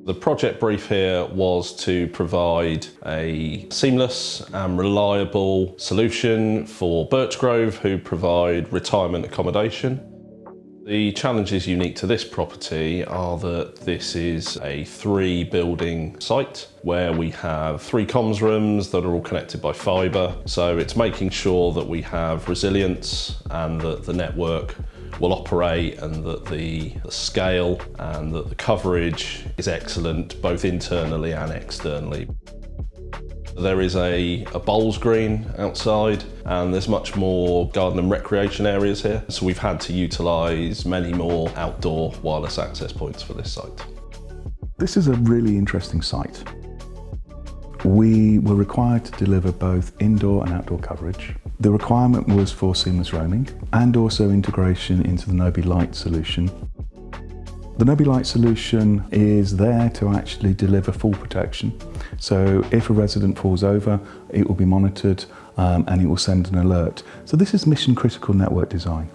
The project brief here was to provide a seamless and reliable solution for Birchgrove, who provide retirement accommodation. The challenges unique to this property are that this is a 3-building site where we have 3 comms rooms that are all connected by fibre. So it's making sure that we have resilience and that the network will operate and that the scale and that the coverage is excellent both internally and externally. There is a bowls green outside and there's much more garden and recreation areas here. So we've had to utilise many more outdoor wireless access points for this site. This is a really interesting site. We were required to deliver both indoor and outdoor coverage. The requirement was for seamless roaming and also integration into the Nobi Light solution. The Nobi Light solution is there to actually deliver full protection. So if a resident falls over, it will be monitored and it will send an alert. So this is mission critical network design.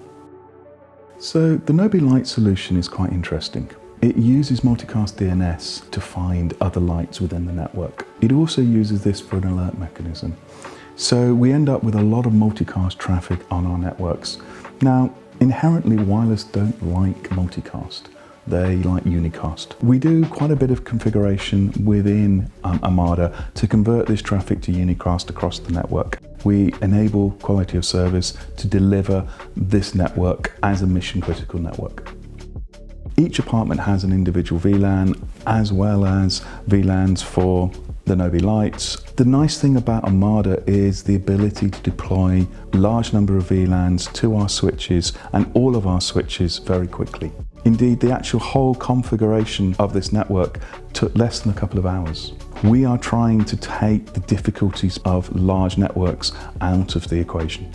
So the Nobi Light solution is quite interesting. It uses multicast DNS to find other lights within the network. It also uses this for an alert mechanism. So we end up with a lot of multicast traffic on our networks. Now, inherently wireless don't like multicast. They like unicast. We do quite a bit of configuration within Omada to convert this traffic to unicast across the network. We enable quality of service to deliver this network as a mission critical network. Each apartment has an individual VLAN as well as VLANs for the Nobi Lights. The nice thing about Omada is the ability to deploy a large number of VLANs to our switches and all of our switches very quickly. Indeed, the actual whole configuration of this network took less than a couple of hours. We are trying to take the difficulties of large networks out of the equation.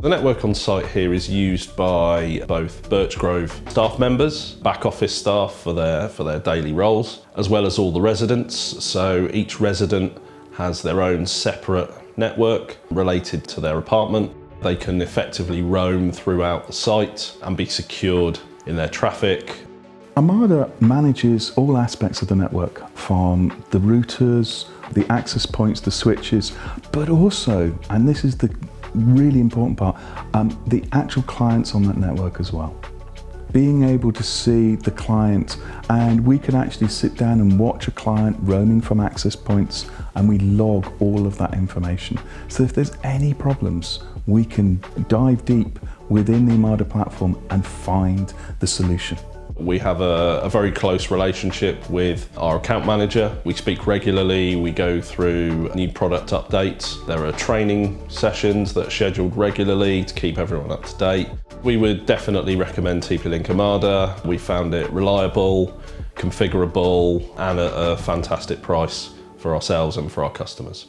The network on site here is used by both Birchgrove staff members, back office staff for their daily roles, as well as all the residents. So each resident has their own separate network related to their apartment. They can effectively roam throughout the site and be secured in their traffic. Omada manages all aspects of the network, from the routers, the access points, the switches, but also, and this is the really important part, the actual clients on that network as well. Being able to see the client, and we can actually sit down and watch a client roaming from access points and we log all of that information. So if there's any problems, we can dive deep within the Omada platform and find the solution. We have a very close relationship with our account manager. We speak regularly, we go through new product updates. There are training sessions that are scheduled regularly to keep everyone up to date. We would definitely recommend TP-Link Omada. We found it reliable, configurable, and at a fantastic price for ourselves and for our customers.